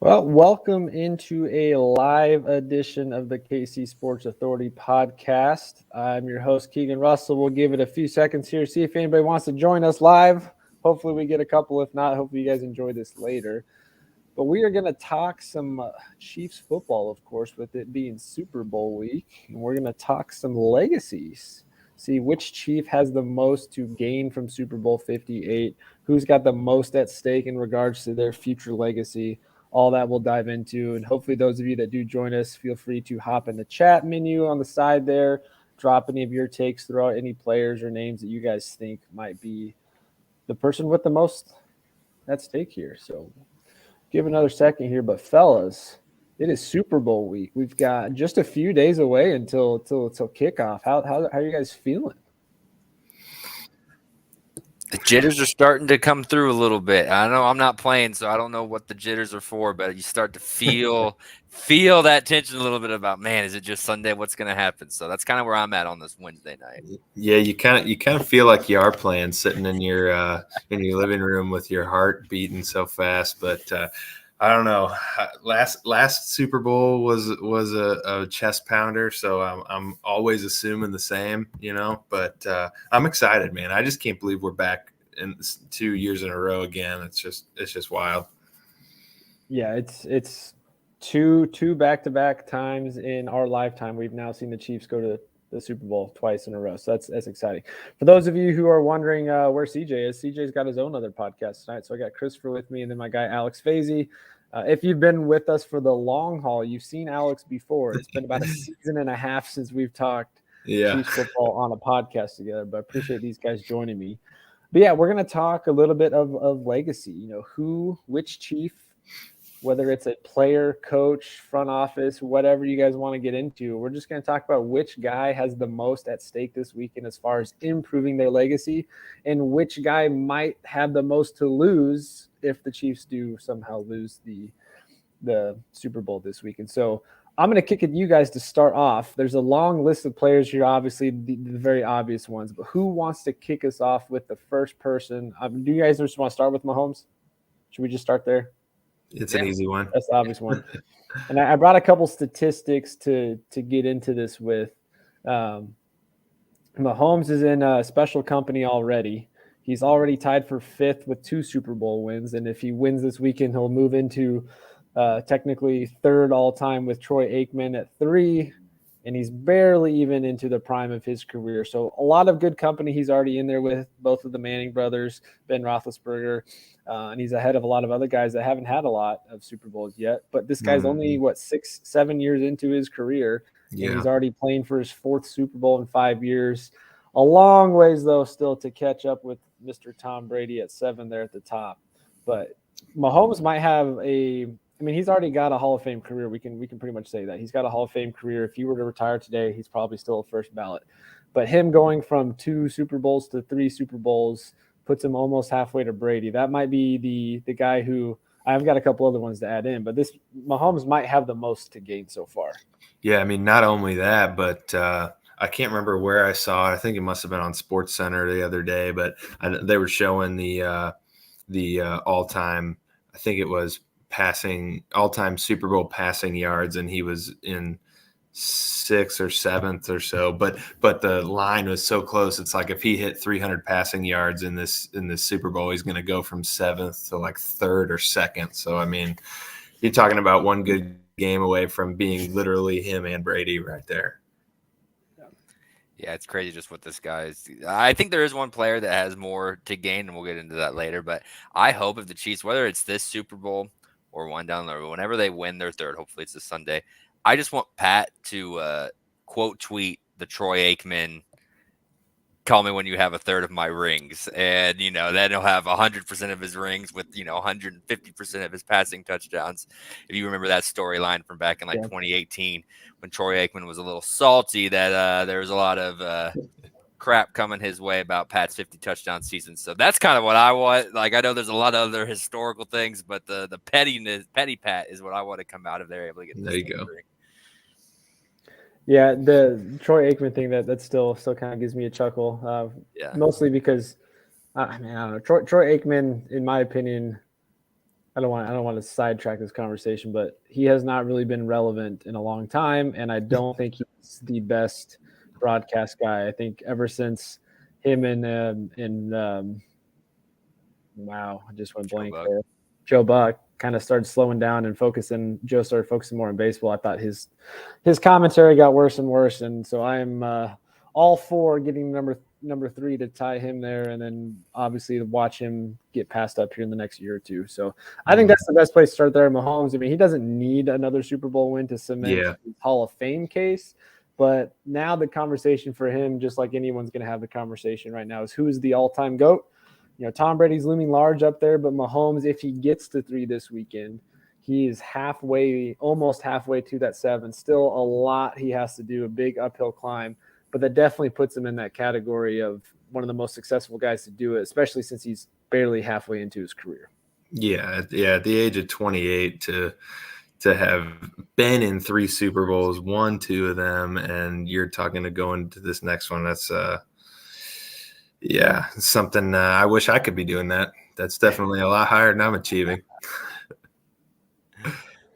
Well, welcome into a live edition of the KC Sports Authority podcast. I'm your host, Keegan Russell. We'll give it a few seconds here, see if anybody wants to join us live. Hopefully, we get a couple. If not, hopefully, you guys enjoy this later. But we are going to talk some Chiefs football, of course, with it being Super Bowl week. And we're going to talk some legacies. See which Chief has the most to gain from Super Bowl 58, who's got the most at stake in regards to their future legacy. All that we'll dive into. And hopefully, those of you that do join us, feel free to hop in the chat menu on the side there, drop any of your takes, throw out any players or names that you guys think might be the person with the most at stake here. So give another second here, but fellas, it is Super Bowl week. We've got just a few days away until kickoff. How are you guys feeling? The jitters are starting to come through a little bit. I know I'm not playing, so I don't know what the jitters are for, but you start to feel that tension a little bit about, man, is it just Sunday? What's going to happen? So that's kind of where I'm at on this Wednesday night. Yeah, you kind of feel like you are playing, sitting in your living room with your heart beating so fast. But I don't know. Last Super Bowl was a chest pounder, so I'm always assuming the same, But I'm excited, man. I just can't believe we're back in 2 years in a row again. It's just wild. Yeah, it's two back-to-back times in our lifetime. We've now seen the Chiefs go to the Super Bowl twice in a row. So that's exciting. For those of you who are wondering where CJ is, CJ's got his own other podcast tonight. So I got Christopher with me and then my guy Alex Fazy. If you've been with us for the long haul, you've seen Alex before. It's been about a season and a half since we've talked Chiefs football on a podcast together, but I appreciate these guys joining me. But yeah, we're going to talk a little bit of legacy, which Chief, whether it's a player, coach, front office, whatever you guys want to get into. We're just going to talk about which guy has the most at stake this weekend as far as improving their legacy and which guy might have the most to lose if the Chiefs do somehow lose the Super Bowl this weekend. So I'm going to kick it to you guys to start off. There's a long list of players here, obviously the very obvious ones, but who wants to kick us off with the first person? Do you guys just want to start with Mahomes? Should we just start there? It's an easy one. That's the obvious one. And I brought a couple statistics to get into this with. Mahomes is in a special company already. He's already tied for fifth with 2 Super Bowl wins. And if he wins this weekend, he'll move into technically third all time with Troy Aikman at 3. And he's barely even into the prime of his career. So a lot of good company. He's already in there with both of the Manning brothers, Ben Roethlisberger, and he's ahead of a lot of other guys that haven't had a lot of Super Bowls yet. But this guy's only, 6-7 years into his career, and he's already playing for his 4th Super Bowl in 5 years. A long ways, though, still to catch up with Mr. Tom Brady at 7 there at the top. But Mahomes might have he's already got a Hall of Fame career. We can pretty much say that. He's got a Hall of Fame career. If he were to retire today, he's probably still a first ballot. But him going from 2 Super Bowls to 3 Super Bowls puts him almost halfway to Brady. That might be the guy who – I've got a couple other ones to add in, but this Mahomes might have the most to gain so far. Yeah, not only that, but I can't remember where I saw it. I think it must have been on SportsCenter the other day, but they were showing the all-time – I think it was – all-time Super Bowl passing yards, and he was in 6th or 7th or so. But the line was so close. It's like if he hit 300 passing yards in this Super Bowl, he's going to go from 7th to like 3rd or 2nd. So you're talking about one good game away from being literally him and Brady right there. Yeah, it's crazy just what this guy is. I think there is one player that has more to gain, and we'll get into that later. But I hope if the Chiefs, whether it's this Super Bowl or one down the road, whenever they win their 3rd, hopefully it's this Sunday, I just want Pat to quote tweet the Troy Aikman, call me when you have a 3rd of my rings. And, then he'll have 100% of his rings with, 150% of his passing touchdowns. If you remember that storyline from back in 2018 when Troy Aikman was a little salty that there was a lot of crap coming his way about Pat's 50 touchdown season. So that's kind of what I want. I know there's a lot of other historical things, but the petty Pat is what I want to come out of there able to get. There you go. Ring. Yeah, the Troy Aikman thing that still kind of gives me a chuckle. Mostly because I don't know. Troy Aikman, in my opinion, I don't want to sidetrack this conversation, but he has not really been relevant in a long time, and I don't think he's the best broadcast guy. I think ever since him and wow, I just went Joe blank Buck. there. Joe Buck kind of started slowing down and focusing. Joe started focusing more on baseball. I thought his commentary got worse and worse, and so I'm all for getting number 3 to tie him there, and then obviously to watch him get passed up here in the next year or two. So I think that's the best place to start there. Mahomes, I mean, he doesn't need another Super Bowl win to cement his Hall of Fame case, but now the conversation for him, just like anyone's going to have the conversation right now, is who's the all-time GOAT. You know, Tom Brady's looming large up there, but Mahomes, if he gets to 3 this weekend, he is almost halfway to that 7. Still a lot he has to do, a big uphill climb, but that definitely puts him in that category of one of the most successful guys to do it, especially since he's barely halfway into his career. Yeah. At the age of 28 to have been in 3 Super Bowls, won 2 of them, and you're talking to going to this next one. That's something I wish I could be doing that. That's definitely a lot higher than I'm achieving.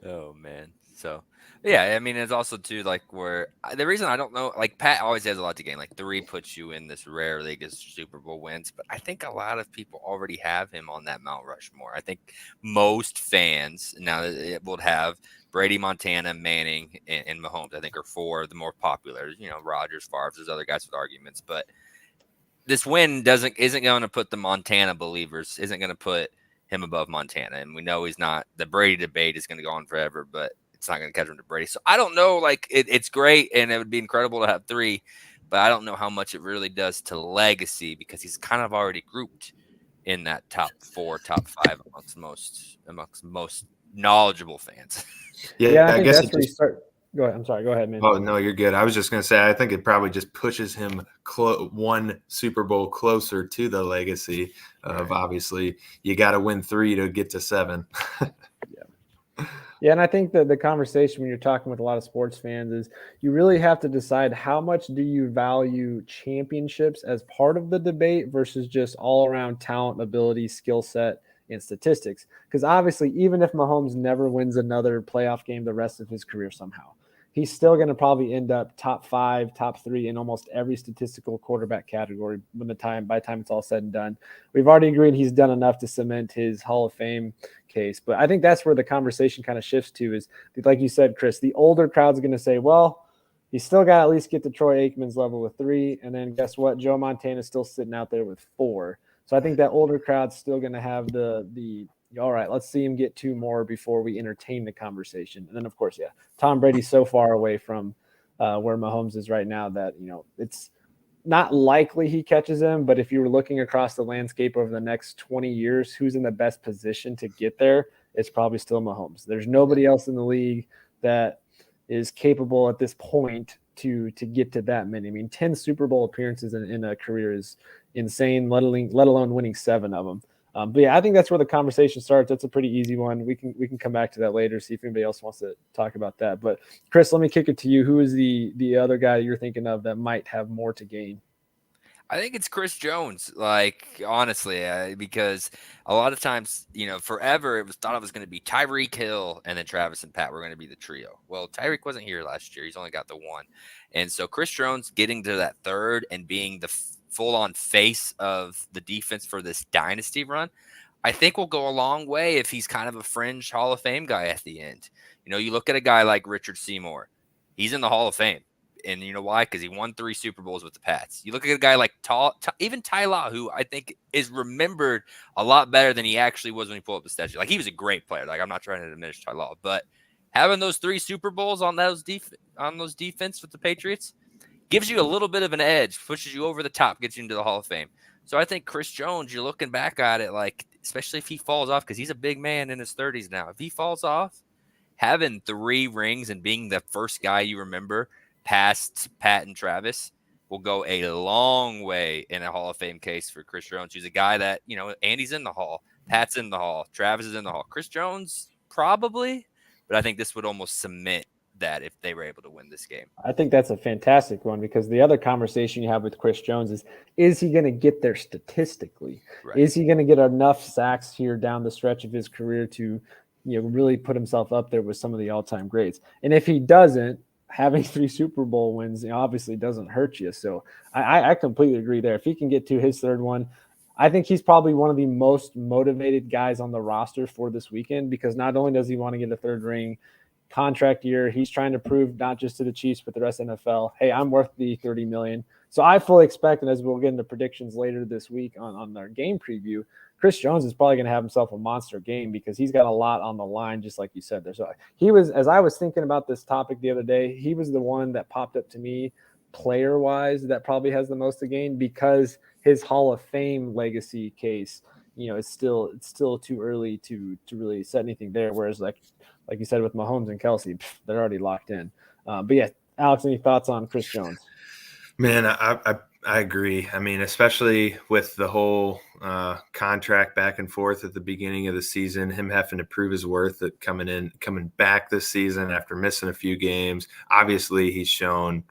Oh man. So yeah, I mean, it's also too like where the reason I don't know, like Pat always has a lot to gain. Like 3 puts you in this rare league as Super Bowl wins, but I think a lot of people already have him on that Mount Rushmore. I think most fans now it would have Brady, Montana, Manning, and Mahomes. I think are 4 of the more popular. You know, Rodgers, Favre, there's other guys with arguments, but this win isn't going to put the Montana believers, isn't going to put him above Montana. And we know he's not. The Brady debate is going to go on forever, but it's not going to catch him to Brady. So I don't know. Like it's great, and it would be incredible to have 3, but I don't know how much it really does to legacy because he's kind of already grouped in that top 4, top 5 amongst most knowledgeable fans. Yeah, I guess that's where you start. Go ahead. I'm sorry. Go ahead, man. Oh, no, you're good. I was just going to say, I think it probably just pushes him 1 Super Bowl closer to the legacy of obviously you got to win 3 to get to 7. Yeah, and I think that the conversation when you're talking with a lot of sports fans is you really have to decide how much do you value championships as part of the debate versus just all around talent, ability, skill set, and statistics. Because obviously, even if Mahomes never wins another playoff game the rest of his career somehow, he's still going to probably end up top 5, top 3 in almost every statistical quarterback category by the time it's all said and done. We've already agreed he's done enough to cement his Hall of Fame case, but I think that's where the conversation kind of shifts to is, like you said, Chris, the older crowd's going to say, well, he's still got to at least get to Troy Aikman's level with 3, and then guess what? Joe Montana's still sitting out there with 4. So I think that older crowd's still going to have the all right, let's see him get 2 more before we entertain the conversation. And then, of course, Tom Brady's so far away from where Mahomes is right now that, it's not likely he catches him. But if you were looking across the landscape over the next 20 years, who's in the best position to get there? It's probably still Mahomes. There's nobody else in the league that is capable at this point to get to that many. I mean, 10 Super Bowl appearances in a career is insane, let alone winning 7 of them. But yeah, I think that's where the conversation starts. That's a pretty easy one. We can come back to that later, see if anybody else wants to talk about that. But Chris, let me kick it to you. Who is the other guy you're thinking of that might have more to gain? I think it's Chris Jones, like honestly, because a lot of times, forever it was thought it was going to be Tyreek Hill and then Travis and Pat were going to be the trio. Well, Tyreek wasn't here last year; he's only got the 1, and so Chris Jones getting to that 3rd and being the full-on face of the defense for this dynasty run, I think will go a long way if he's kind of a fringe Hall of Fame guy at the end. You look at a guy like Richard Seymour, he's in the Hall of Fame. And you know why? Because he won 3 Super Bowls with the Pats. You look at a guy like even Ty Law, who I think is remembered a lot better than he actually was when he pulled up the statue. Like, he was a great player. Like, I'm not trying to diminish Ty Law, but having those 3 Super Bowls on those defense with the Patriots gives you a little bit of an edge, pushes you over the top, gets you into the Hall of Fame. So I think Chris Jones, you're looking back at it, like, especially if he falls off, because he's a big man in his 30s now. If he falls off, having 3 rings and being the first guy you remember past Pat and Travis will go a long way in a Hall of Fame case for Chris Jones. He's a guy that, Andy's in the Hall, Pat's in the Hall, Travis is in the Hall. Chris Jones, probably, but I think this would almost cement that if they were able to win this game. I think that's a fantastic one, because the other conversation you have with Chris Jones is he going to get there statistically? Right. Is he going to get enough sacks here down the stretch of his career to, really put himself up there with some of the all-time greats? And if he doesn't, having 3 Super Bowl wins, obviously doesn't hurt you. So I completely agree there. If he can get to his third one, I think he's probably one of the most motivated guys on the roster for this weekend, because not only does he want to get a third ring, contract year, he's trying to prove not just to the Chiefs but the rest of the NFL, hey, I'm worth the $30 million. So I fully expect, and as we'll get into predictions later this week on our game preview, Chris Jones is probably going to have himself a monster game, because he's got a lot on the line, just like you said there. So he was, as I was thinking about this topic the other day, he was the one that popped up to me player-wise that probably has the most to gain, because his Hall of Fame legacy case, it's still too early to really set anything there. Whereas like you said with Mahomes and Kelce, they're already locked in. But yeah, Alex, any thoughts on Chris Jones? Man, I agree. I mean, especially with the whole contract back and forth at the beginning of the season, him having to prove his worth at coming back this season after missing a few games. Obviously, he's shown.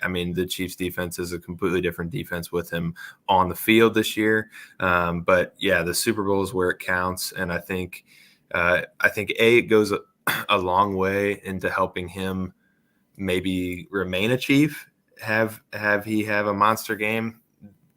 I mean, the Chiefs defense is a completely different defense with him on the field this year. But yeah, the Super Bowl is where it counts. And I think it goes a long way into helping him maybe remain a Chief, have a monster game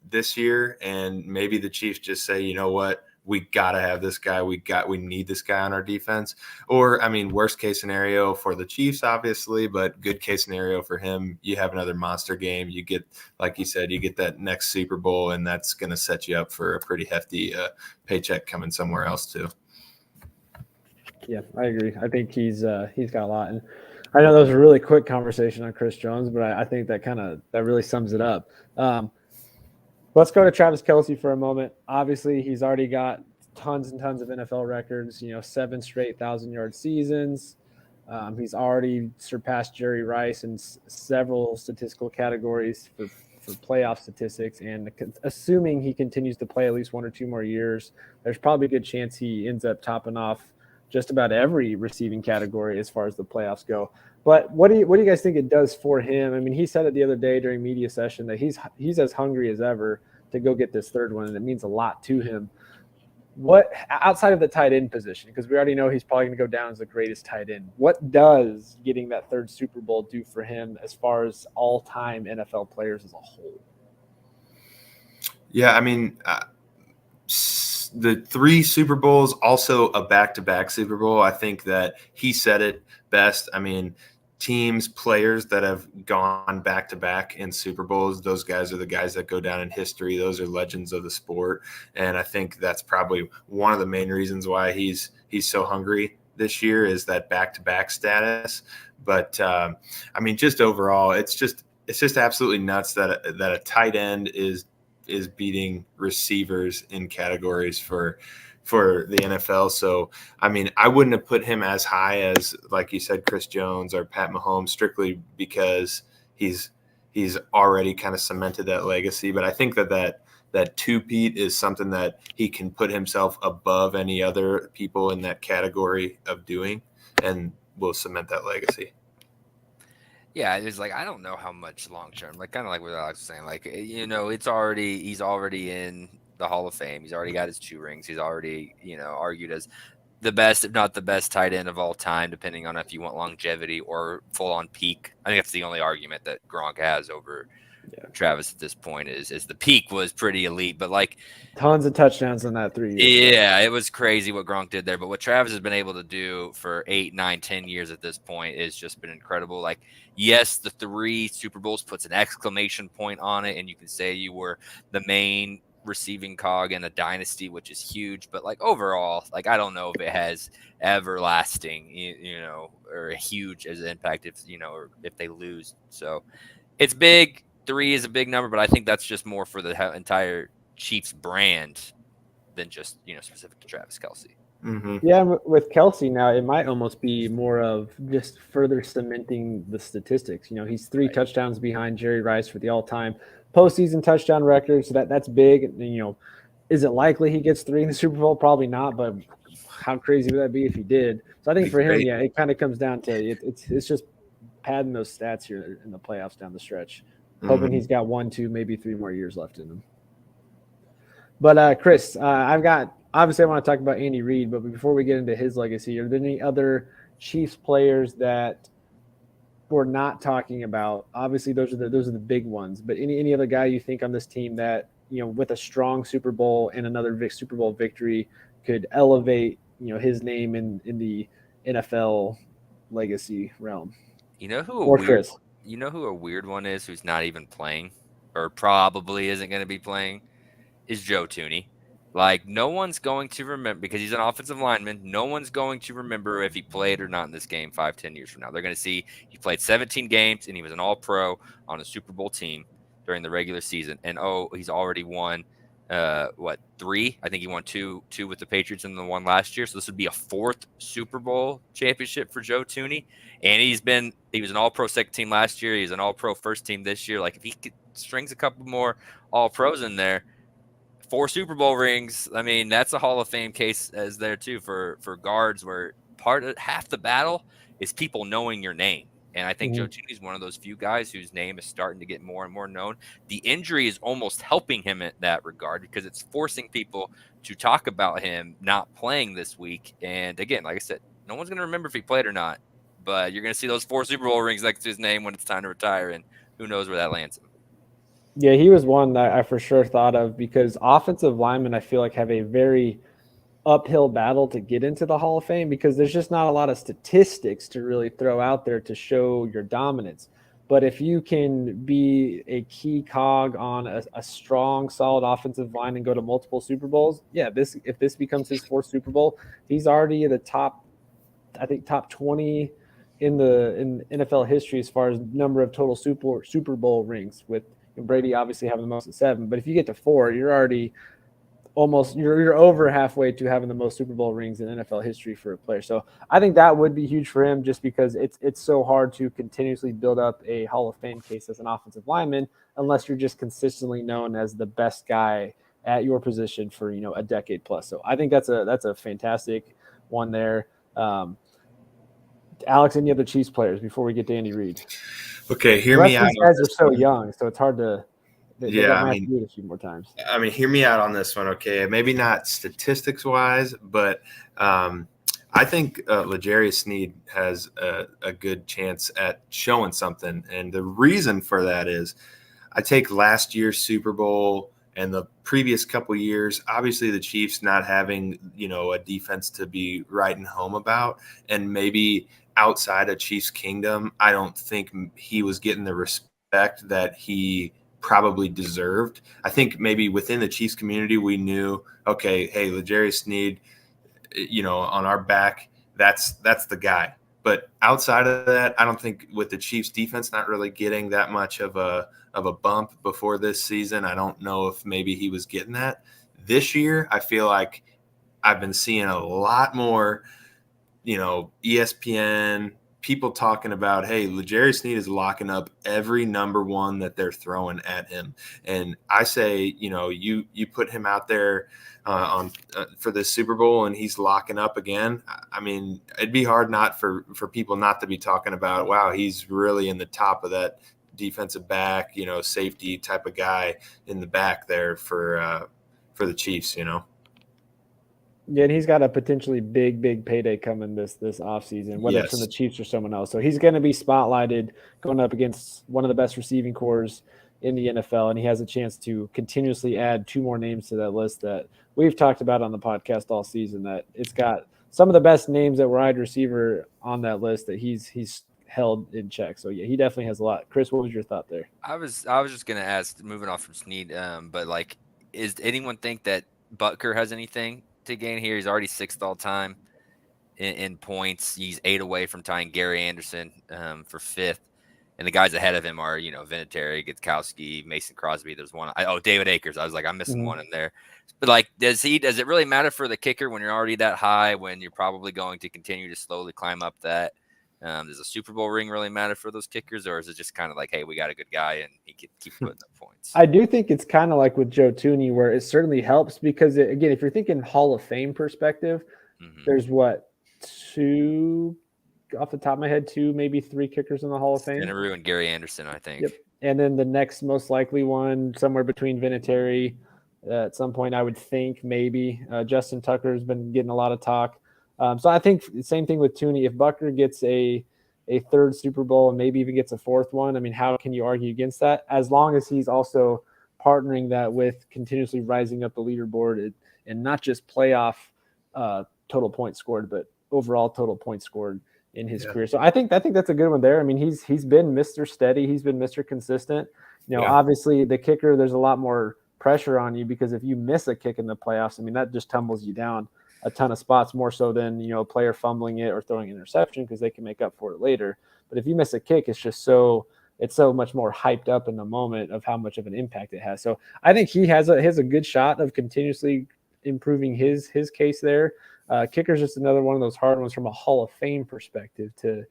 this year. And maybe the Chiefs just say, you know what, we got to have this guy. We need this guy on our defense. Or, I mean, worst case scenario for the Chiefs, obviously, but good case scenario for him, you have another monster game. You get, like you said, you get that next Super Bowl, and that's going to set you up for a pretty hefty paycheck coming somewhere else too. Yeah, I agree. I think he's got a lot. And I know that was a really quick conversation on Chris Jones, but I think that really sums it up. Let's go to Travis Kelce for a moment. Obviously, he's already got tons and tons of NFL records, 7 straight 1,000-yard seasons. He's already surpassed Jerry Rice in several statistical categories for playoff statistics. And assuming he continues to play at least 1 or 2 more years, there's probably a good chance he ends up topping off just about every receiving category as far as the playoffs go. But what do you guys think it does for him? I mean, he said it the other day during media session that he's as hungry as ever to go get this third one, and it means a lot to him. What, outside of the tight end position, because we already know he's probably going to go down as the greatest tight end, what does getting that third Super Bowl do for him as far as all-time NFL players as a whole? Yeah, I mean, the 3 Super Bowls, also a back-to-back Super Bowl. I think that he said it best. I mean, players that have gone back-to-back in Super Bowls, those guys are the guys that go down in history. Those are legends of the sport. And I think that's probably one of the main reasons why he's so hungry this year, is that back-to-back status. But I mean, just overall, it's just absolutely nuts that a tight end is beating receivers in categories for the NFL. So, I mean, I wouldn't have put him as high as, like you said, Chris Jones or Pat Mahomes, strictly because he's already kind of cemented that legacy. But I think that two-peat is something that he can put himself above any other people in that category of doing, and will cement that legacy. Yeah, it's like, I don't know how much long term, like kind of like what Alex was saying, like, he's already in the Hall of Fame. He's already got his 2 rings. He's already, argued as the best, if not the best tight end of all time, depending on if you want longevity or full on peak. I think that's the only argument that Gronk has over Travis at this point is the peak was pretty elite, but like tons of touchdowns in that 3 years. Yeah, it was crazy what Gronk did there. But what Travis has been able to do for 8, 9, 10 years at this point is just been incredible. Like, yes, the 3 Super Bowls puts an exclamation point on it, and you can say you were the main receiving cog in a dynasty, which is huge. But like overall, like, I don't know if it has everlasting, or a huge as an impact if or if they lose. So it's big. 3 is a big number, but I think that's just more for the entire Chiefs brand than just specific to Travis Kelce. Mm-hmm. Yeah, with Kelce now, it might almost be more of just further cementing the statistics. He's 3 touchdowns behind Jerry Rice for the all-time postseason touchdown record, so that's big. And, is it likely he gets 3 in the Super Bowl? Probably not, but how crazy would that be if he did? So I think Be for him, great. yeah, it kind of comes down to it's just padding those stats here in the playoffs down the stretch, hoping he's got 1, 2, maybe 3 more years left in him. But Chris, I've got obviously I want to talk about Andy Reid, but before we get into his legacy, are there any other Chiefs players that we're not talking about? Obviously, those are the big ones. But any other guy you think on this team that, you know, with a strong Super Bowl and another Super Bowl victory could elevate, you know, his name in the NFL legacy realm? You know who Or Chris? You know who a weird one is who's not even playing or probably isn't going to be playing is Joe Thuney. Like, no one's going to remember, because he's an offensive lineman, no one's going to remember if he played or not in this game 5-10 years from now. They're going to see he played 17 games and he was an all-pro on a Super Bowl team during the regular season. And, he's already won, 3? I think he won two with the Patriots and the one last year. So this would be a 4th Super Bowl championship for Joe Thuney. And he was an all-pro second team last year. He's an all-pro first team this year. Like, if he strings a couple more all-pros in there, 4 Super Bowl rings. I mean, that's a Hall of Fame case as there too for guards, where half the battle is people knowing your name. And I think Joe Thuney is one of those few guys whose name is starting to get more and more known. The injury is almost helping him in that regard, because it's forcing people to talk about him not playing this week. And again, like I said, no one's going to remember if he played or not, but you're going to see those 4 Super Bowl rings next to his name when it's time to retire, and who knows where that lands him. Yeah, he was one that I for sure thought of, because offensive linemen, I feel like, have a very uphill battle to get into the Hall of Fame, because there's just not a lot of statistics to really throw out there to show your dominance. But if you can be a key cog on a strong, solid offensive line and go to multiple Super Bowls, yeah, if this becomes his 4th Super Bowl, he's already in the top 20 in NFL history as far as number of total Super Bowl rings, with Brady obviously having the most at 7. But if you get to 4, you're already you're over halfway to having the most Super Bowl rings in NFL history for a player. So I think that would be huge for him, just because it's so hard to continuously build up a Hall of Fame case as an offensive lineman unless you're just consistently known as the best guy at your position for, you know, a decade plus. So I think that's a fantastic one there. Alex, any other Chiefs players before we get to Andy Reid? Okay, hear me out. These guys are so young, so it's hard to. They do it a few more times. I mean, hear me out on this one, okay? Maybe not statistics wise, but I think L'Jarius Sneed has a good chance at showing something, and the reason for that is I take last year's Super Bowl and the previous couple years. Obviously, the Chiefs not having, you know, a defense to be writing home about, and maybe outside of Chiefs Kingdom, I don't think he was getting the respect that he probably deserved. I think maybe within the Chiefs community, we knew, okay, hey, L'Jarius Sneed, you know, on our back, that's the guy. But outside of that, I don't think, with the Chiefs defense not really getting that much of a bump before this season, I don't know if maybe he was getting that. This year, I feel like I've been seeing a lot more, you know, ESPN, people talking about, hey, L'Jarius Sneed is locking up every number one that they're throwing at him. And I say, you know, you put him out there for this Super Bowl and he's locking up again. I mean, it'd be hard not for people not to be talking about, wow, he's really in the top of that defensive back, you know, safety type of guy in the back there for the Chiefs, you know. Yeah, and he's got a potentially big payday coming this offseason, whether it's from the Chiefs or someone else. So he's going to be spotlighted going up against one of the best receiving corps in the NFL, and he has a chance to continuously add 2 more names to that list that we've talked about on the podcast all season, that it's got some of the best names at wide receiver on that list that he's held in check. So, yeah, he definitely has a lot. Chris, what was your thought there? I was just going to ask, moving off from Sneed, but, like, is anyone think that Butker has anything to gain here? He's already 6th all time in points. He's 8 away from tying Gary Anderson for 5th, and the guys ahead of him are, you know, Vinatieri, Gutskowski, Mason Crosby. There's one. David Akers. I was like, I'm missing one in there. But, like, does it really matter for the kicker when you're already that high, when you're probably going to continue to slowly climb up that? Does a Super Bowl ring really matter for those kickers, or is it just kind of like, hey, we got a good guy and he can keep putting up points? I do think it's kind of like with Joe Thuney, where it certainly helps because, again, if you're thinking Hall of Fame perspective, Mhm. There's what, two off the top of my head, two, maybe three kickers in the Hall of Fame. Stenerud and Gary Anderson, I think. Yep. And then the next most likely one, somewhere between Vinatieri, at some point, I would think maybe Justin Tucker's been getting a lot of talk. So I think the same thing with Tooney. If Buckner gets a third Super Bowl and maybe even gets a fourth one, I mean, how can you argue against that? As long as he's also partnering that with continuously rising up the leaderboard and not just playoff total points scored, but overall total points scored in his career. So I think that's a good one there. I mean, he's been Mr. Steady. He's been Mr. Consistent. Obviously the kicker, there's a lot more pressure on you because if you miss a kick in the playoffs, I mean, that just tumbles you down a ton of spots more so than, a player fumbling it or throwing an interception because they can make up for it later. But if you miss a kick, it's so much more hyped up in the moment of how much of an impact it has. So I think he has a good shot of continuously improving his case there. Kicker's just another one of those hard ones from a Hall of Fame perspective to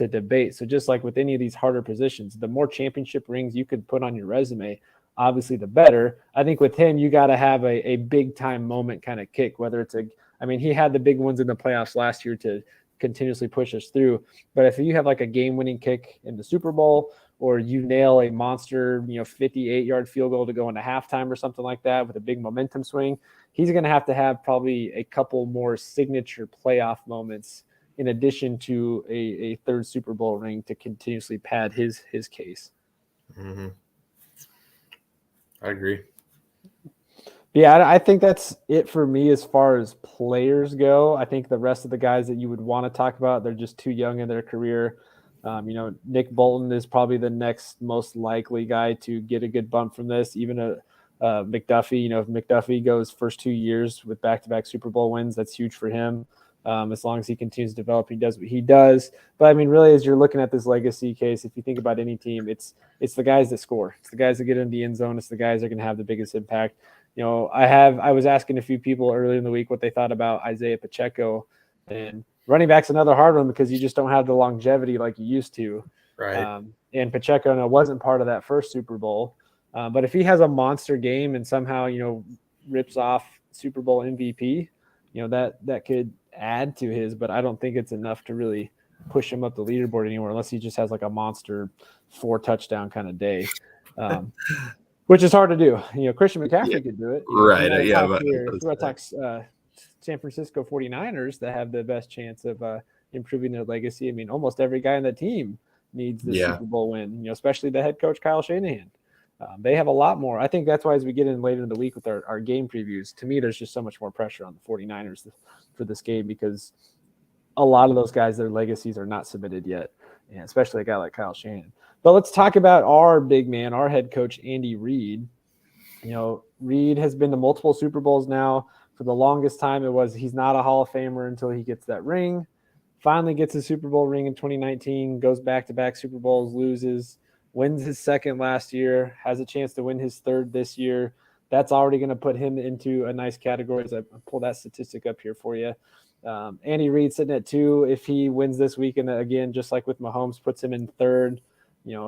debate. So just like with any of these harder positions, the more championship rings you could put on your resume, obviously the better. I think with him, you got to have a big time moment kind of kick, whether it's he had the big ones in the playoffs last year to continuously push us through. But if you have like a game winning kick in the Super Bowl, or you nail a monster, 58-yard field goal to go into halftime or something like that with a big momentum swing, he's going to have probably a couple more signature playoff moments in addition to a third Super Bowl ring to continuously pad his case. Mm-hmm. I agree. Yeah, I think that's it for me as far as players go. I think the rest of the guys that you would want to talk about, they're just too young in their career. Nick Bolton is probably the next most likely guy to get a good bump from this. Even McDuffie, if McDuffie goes first 2 years with back-to-back Super Bowl wins, that's huge for him. As long as he continues to develop, he does what he does. But I mean, really, as you're looking at this legacy case, if you think about any team, it's the guys that score. It's the guys that get in the end zone. It's the guys that are going to have the biggest impact. I was asking a few people earlier in the week what they thought about Isaiah Pacheco, and running back's another hard one because you just don't have the longevity like you used to. Right. And Pacheco wasn't part of that first Super Bowl. But if he has a monster game and somehow, rips off Super Bowl MVP, that could add to his, but I don't think it's enough to really push him up the leaderboard anymore unless he just has like a monster 4 touchdown kind of day. Which is hard to do. Christian McCaffrey could do it. Right. If you want to talk San Francisco 49ers that have the best chance of improving their legacy. I mean, almost every guy on the team needs the Super Bowl win, especially the head coach, Kyle Shanahan. They have a lot more. I think that's why as we get in later in the week with our game previews, to me, there's just so much more pressure on the 49ers for this game because a lot of those guys, their legacies are not submitted yet, and especially a guy like Kyle Shanahan. But let's talk about our big man, our head coach, Andy Reid. Reid has been to multiple Super Bowls now. For the longest time, he's not a Hall of Famer until he gets that ring. Finally gets a Super Bowl ring in 2019, goes back-to-back Super Bowls, loses, wins his second last year, has a chance to win his third this year. That's already going to put him into a nice category. As I pull that statistic up here for you. Andy Reid sitting at 2. If he wins this weekend, again, just like with Mahomes, puts him in third.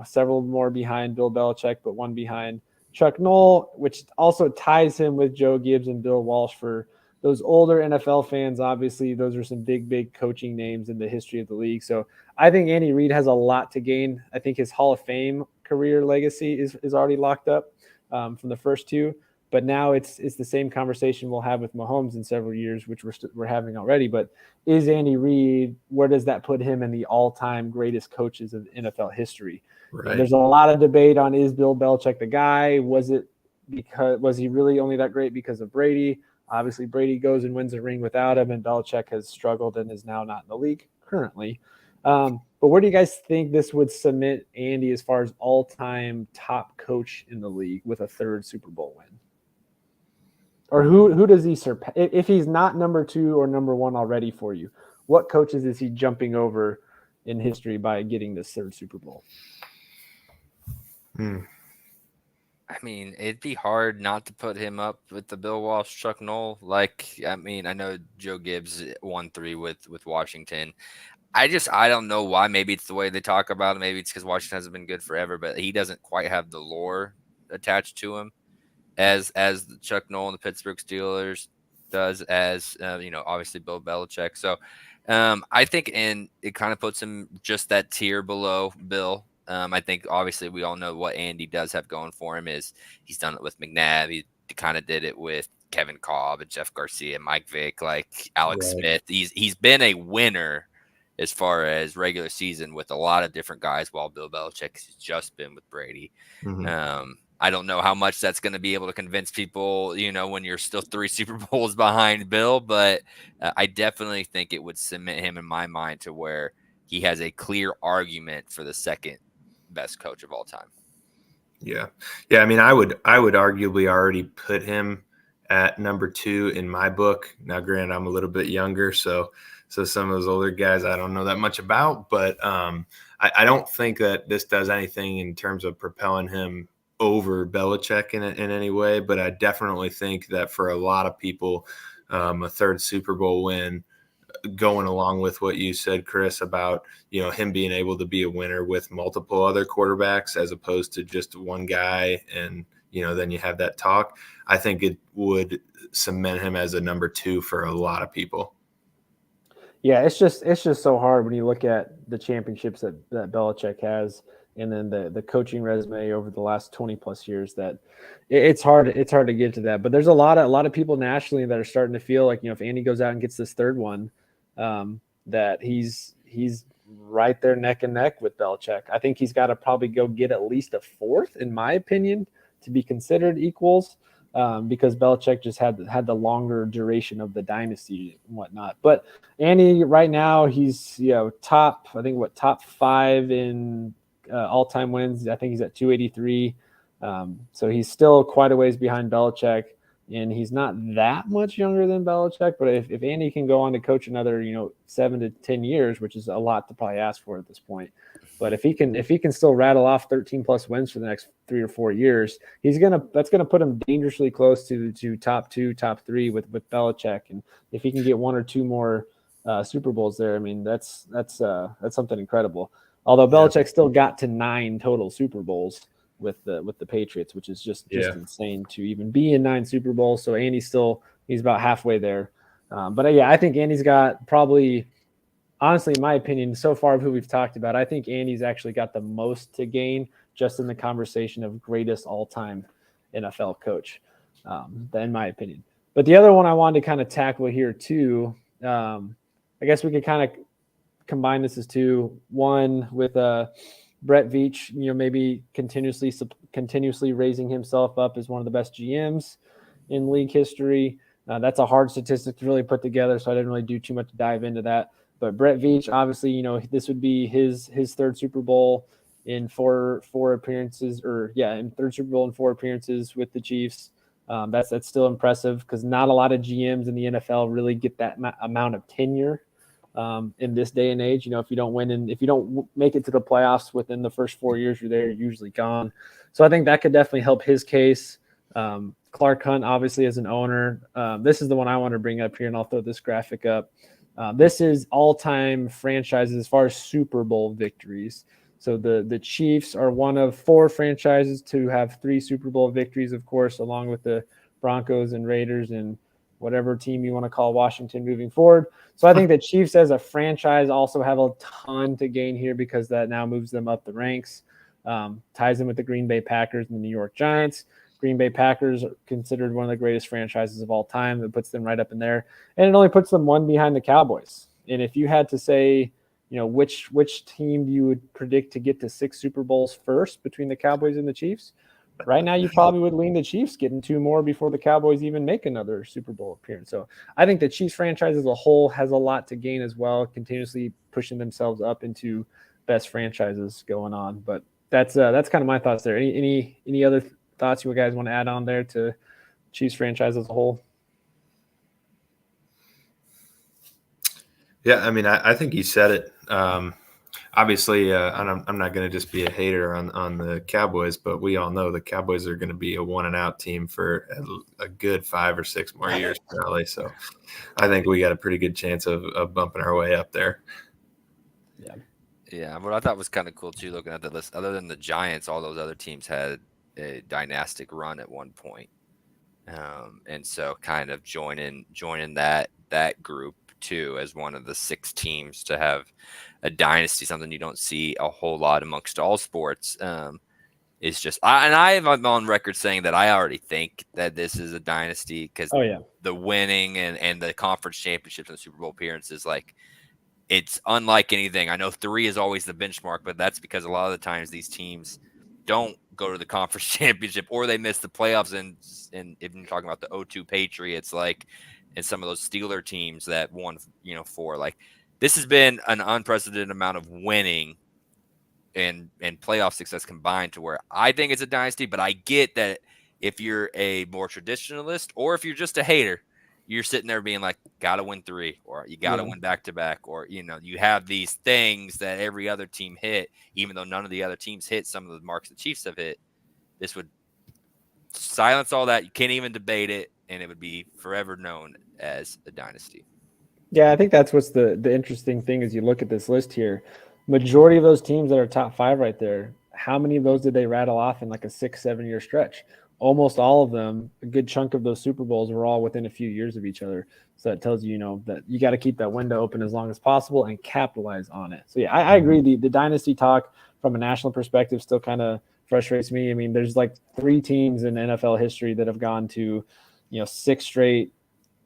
Several more behind Bill Belichick, but one behind Chuck Noll, which also ties him with Joe Gibbs and Bill Walsh. For those older NFL fans, obviously, those are some big coaching names in the history of the league. So I think Andy Reid has a lot to gain. I think his Hall of Fame career legacy is already locked up from the first 2. But now it's the same conversation we'll have with Mahomes in several years, which we're having already. But is Andy Reid, where does that put him in the all-time greatest coaches of NFL history? Right. There's a lot of debate on, is Bill Belichick the guy? Was he really only that great because of Brady? Obviously, Brady goes and wins a ring without him, and Belichick has struggled and is now not in the league currently. But where do you guys think this would cement Andy as far as all-time top coach in the league with a third Super Bowl win? Or who does he surpass? If he's not number 2 or number 1 already for you, what coaches is he jumping over in history by getting this third Super Bowl? I mean, it'd be hard not to put him up with the Bill Walsh, Chuck Noll. I know Joe Gibbs won 3 with Washington. I don't know why. Maybe it's the way they talk about him. Maybe it's because Washington hasn't been good forever, but he doesn't quite have the lore attached to him as the Chuck Noll and the Pittsburgh Steelers. does as obviously Bill Belichick. So I think it kind of puts him just that tier below Bill. I think obviously we all know what Andy does have going for him is he's done it with McNabb. He kind of did it with Kevin Kolb and Jeff Garcia, Mike Vick, like Alex Smith. He's been a winner as far as regular season with a lot of different guys, while Bill Belichick has just been with Brady. Mm-hmm. I don't know how much that's going to be able to convince people, when you're still 3 Super Bowls behind Bill, but I definitely think it would cement him in my mind to where he has a clear argument for the second best coach of all time. Yeah. I mean, I would arguably already put him at number 2 in my book. Now, granted, I'm a little bit younger, so some of those older guys I don't know that much about, but I don't think that this does anything in terms of propelling him over Belichick in any way. But I definitely think that for a lot of people, a third Super Bowl win, going along with what you said, Chris, about him being able to be a winner with multiple other quarterbacks as opposed to just one guy, and then you have that talk. I think it would cement him as a number 2 for a lot of people. Yeah, it's just so hard when you look at the championships that Belichick has, and then the coaching resume over the last 20 plus years, that it's hard to get to that. But there's a lot of people nationally that are starting to feel like, if Andy goes out and gets this third one, that he's right there neck and neck with Belichick. I think he's got to probably go get at least a fourth, in my opinion, to be considered equals. Because Belichick just had the longer duration of the dynasty and whatnot. But Andy right now, he's top 5 in all-time wins. I think he's at 283. So he's still quite a ways behind Belichick, and he's not that much younger than Belichick. But if Andy can go on to coach another 7 to 10 years, which is a lot to probably ask for at this point. But if he can still rattle off 13 plus wins for the next 3 or 4 years, that's gonna put him dangerously close to top 2, top 3 with Belichick. And if he can get 1 or 2 more Super Bowls there, I mean that's something incredible. Although Belichick still got to 9 total Super Bowls with the Patriots, which is just insane to even be in 9 Super Bowls. So he's about halfway there. But I think Andy's got probably. Honestly, in my opinion, so far of who we've talked about, I think Andy's actually got the most to gain just in the conversation of greatest all-time NFL coach, in my opinion. But the other one I wanted to kind of tackle here too, I guess we could kind of combine this as 2. One with Brett Veach, maybe continuously raising himself up as one of the best GMs in league history. That's a hard statistic to really put together, so I didn't really do too much to dive into that. But Brett Veach, obviously, this would be his third Super Bowl in four appearances, in third Super Bowl in 4 appearances with the Chiefs. That's still impressive because not a lot of GMs in the NFL really get that amount of tenure in this day and age. If you don't win and if you don't make it to the playoffs within the first 4 years you're there, you're usually gone. So I think that could definitely help his case. Clark Hunt, obviously, as an owner. This is the one I want to bring up here, and I'll throw this graphic up. This is all-time franchises as far as Super Bowl victories. So the Chiefs are one of 4 franchises to have 3 Super Bowl victories, of course, along with the Broncos and Raiders and whatever team you want to call Washington moving forward. So I think the Chiefs as a franchise also have a ton to gain here because that now moves them up the ranks, ties them with the Green Bay Packers and the New York Giants. Green Bay Packers are considered one of the greatest franchises of all time. It puts them right up in there. And it only puts them 1 behind the Cowboys. And if you had to say, which team you would predict to get to 6 Super Bowls first between the Cowboys and the Chiefs, right now you probably would lean the Chiefs getting 2 more before the Cowboys even make another Super Bowl appearance. So I think the Chiefs franchise as a whole has a lot to gain as well, continuously pushing themselves up into best franchises going on. But that's kind of my thoughts there. Any other thoughts you guys want to add on there to Chiefs franchise as a whole? Yeah, I mean, I think you said it. Obviously, I'm not going to just be a hater on the Cowboys, but we all know the Cowboys are going to be a 1-and-out team for a good 5 or 6 more years probably. So I think we got a pretty good chance of bumping our way up there. Yeah. What I thought was kind of cool too, looking at the list, other than the Giants, all those other teams had a dynastic run at one point. And so kind of joining that group too as one of the 6 teams to have a dynasty, something you don't see a whole lot amongst all sports. Is just, I'm on record saying that I already think that this is a dynasty because the winning and the conference championships and Super Bowl appearances, like, it's unlike anything. I know 3 is always the benchmark, but that's because a lot of the times these teams don't go to the conference championship or they miss the playoffs. And if you're talking about the 0-2 Patriots, like, and some of those Steeler teams that won, 4, like, this has been an unprecedented amount of winning and playoff success combined to where I think it's a dynasty. But I get that if you're a more traditionalist or if you're just a hater, you're sitting there being like, gotta win 3, or you gotta win back-to-back, or you have these things that every other team hit, even though none of the other teams hit some of the marks the Chiefs have hit. This would silence all that. You can't even debate it, and it would be forever known as a dynasty. Yeah, I think that's what's the interesting thing as you look at this list here. Majority of those teams that are top 5 right there, how many of those did they rattle off in like a 6-7 year stretch? Almost all of them, a good chunk of those Super Bowls were all within a few years of each other. So that tells you, that you got to keep that window open as long as possible and capitalize on it. So yeah, I agree. The dynasty talk from a national perspective still kind of frustrates me. I mean, there's like 3 teams in NFL history that have gone to, 6 straight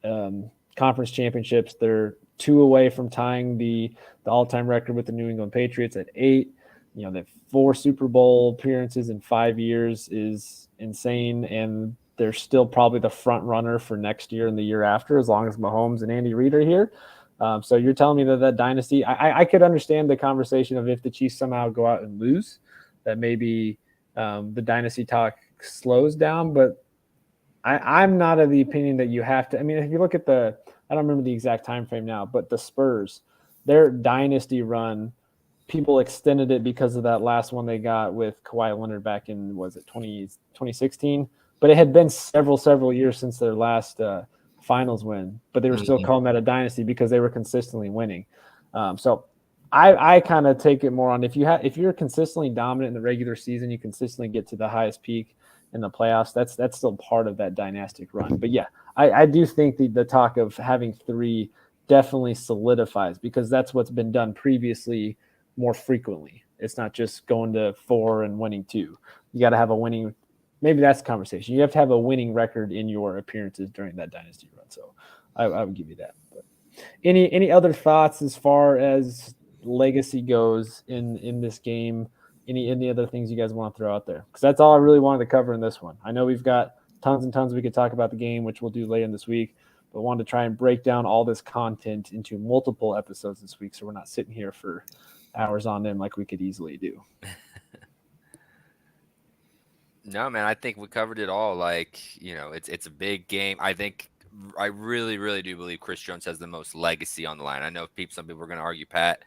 conference championships. They're 2 away from tying the all-time record with the New England Patriots at 8. That 4 Super Bowl appearances in 5 years is insane, and they're still probably the front runner for next year and the year after, as long as Mahomes and Andy Reid are here. So you're telling me that dynasty, I could understand the conversation of if the Chiefs somehow go out and lose, that maybe the dynasty talk slows down, but I'm not of the opinion that you have to. I mean, if you look at I don't remember the exact time frame now, but the Spurs, their dynasty run, people extended it because of that last one they got with Kawhi Leonard back in, was it 2016? But it had been several years since their last finals win, but they were still calling that a dynasty because they were consistently winning. So I kind of take it more on if you're consistently dominant in the regular season, you consistently get to the highest peak in the playoffs. That's still part of that dynastic run. But yeah, I do think the talk of having 3 definitely solidifies, because that's what's been done previously more frequently. It's not just going to 4 and winning 2. You got to have a winning. Maybe that's the conversation. You have to have a winning record in your appearances during that dynasty run. So I would give you that. But any other thoughts as far as legacy goes in this game? Any other things you guys want to throw out there? Because that's all I really wanted to cover in this one. I know we've got tons and tons we could talk about the game, which we'll do later in this week, but wanted to try and break down all this content into multiple episodes this week, so we're not sitting here for hours on end like we could easily do. No, man, I think we covered it all. Like, it's a big game. I really, really do believe Chris Jones has the most legacy on the line. I know some people are going to argue Pat.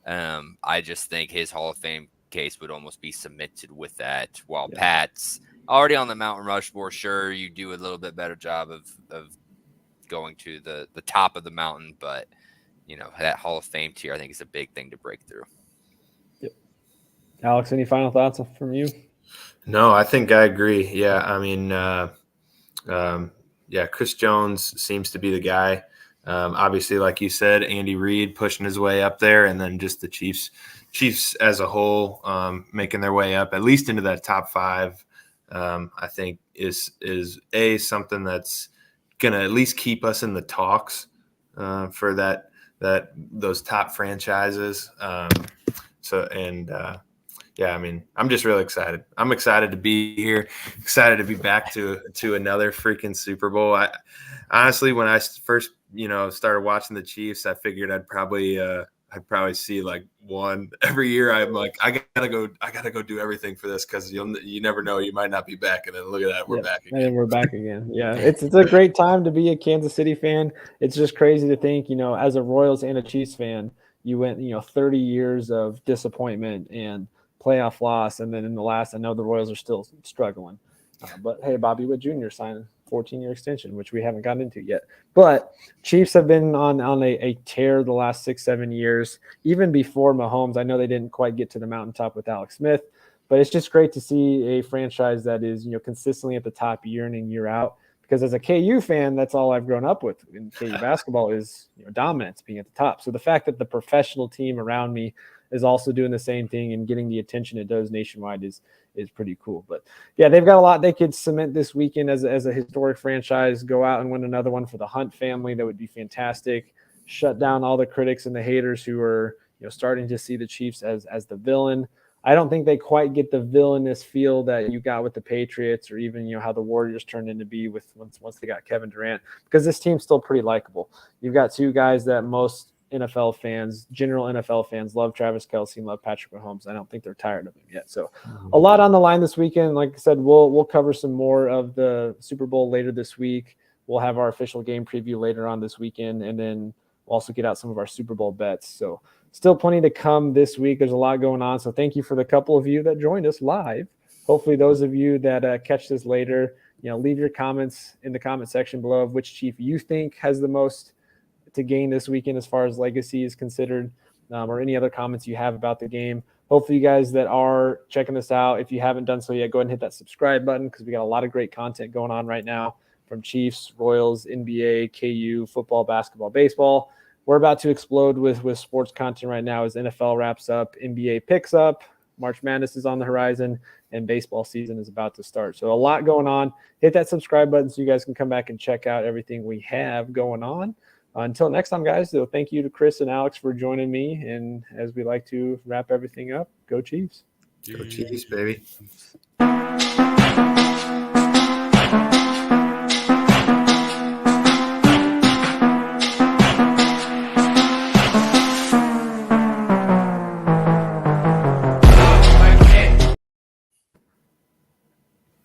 I just think his Hall of Fame case would almost be cemented with that, while Pat's already on the Mountain Rushmore. Sure, you do a little bit better job of going to the top of the mountain, but that Hall of Fame tier, I think, is a big thing to break through. Yep. Alex, any final thoughts from you? No, I think I agree. Yeah, I mean, Chris Jones seems to be the guy. Obviously, like you said, Andy Reid pushing his way up there, and then just the Chiefs as a whole making their way up at least into that top 5. I think is something that's going to at least keep us in the talks for those top franchises. Yeah, I mean, I'm just really excited. I'm excited to be here, excited to be back to another freaking Super Bowl. Honestly, when I first, started watching the Chiefs, I figured I'd probably see like one every year. I'm like, I gotta go do everything for this, because you never know, you might not be back. And then look at that, we're back again. And we're back again. Yeah, it's a great time to be a Kansas City fan. It's just crazy to think, as a Royals and a Chiefs fan, you went 30 years of disappointment and playoff loss, and then in the last, I know the Royals are still struggling, but hey, Bobby Witt Jr. signed a 14-year extension, which we haven't gotten into yet. But Chiefs have been on a tear the last 6-7 years, even before Mahomes. I know they didn't quite get to the mountaintop with Alex Smith, but it's just great to see a franchise that is consistently at the top year in and year out, because as a KU fan, that's all I've grown up with in KU basketball is dominance, being at the top. So the fact that the professional team around me is also doing the same thing and getting the attention it does nationwide is pretty cool. But yeah, they've got a lot they could cement this weekend as a historic franchise, go out and win another one for the Hunt family. That would be fantastic. Shut down all the critics and the haters who are starting to see the Chiefs as the villain. I don't think they quite get the villainous feel that you got with the Patriots, or even how the Warriors turned into be with once they got Kevin Durant, because this team's still pretty likable. You've got two guys that most NFL fans, general NFL fans, love: Travis Kelce and love Patrick Mahomes. I don't think they're tired of him yet. So a lot on the line this weekend. Like I said, we'll cover some more of the Super Bowl later this week. We'll have our official game preview later on this weekend, and then we'll also get out some of our Super Bowl bets. So still plenty to come this week. There's a lot going on. So thank you for the couple of you that joined us live. Hopefully those of you that catch this later, leave your comments in the comment section below of which Chief you think has the most to gain this weekend as far as legacy is considered, or any other comments you have about the game. Hopefully you guys that are checking this out, if you haven't done so yet, go ahead and hit that subscribe button, because we got a lot of great content going on right now from Chiefs, Royals, NBA, KU, football, basketball, baseball. We're about to explode with sports content right now as NFL wraps up, NBA picks up, March Madness is on the horizon, and baseball season is about to start. So a lot going on. Hit that subscribe button so you guys can come back and check out everything we have going on. Until next time, guys, so thank you to Chris and Alex for joining me. And as we like to wrap everything up, go Chiefs. Go Chiefs, baby.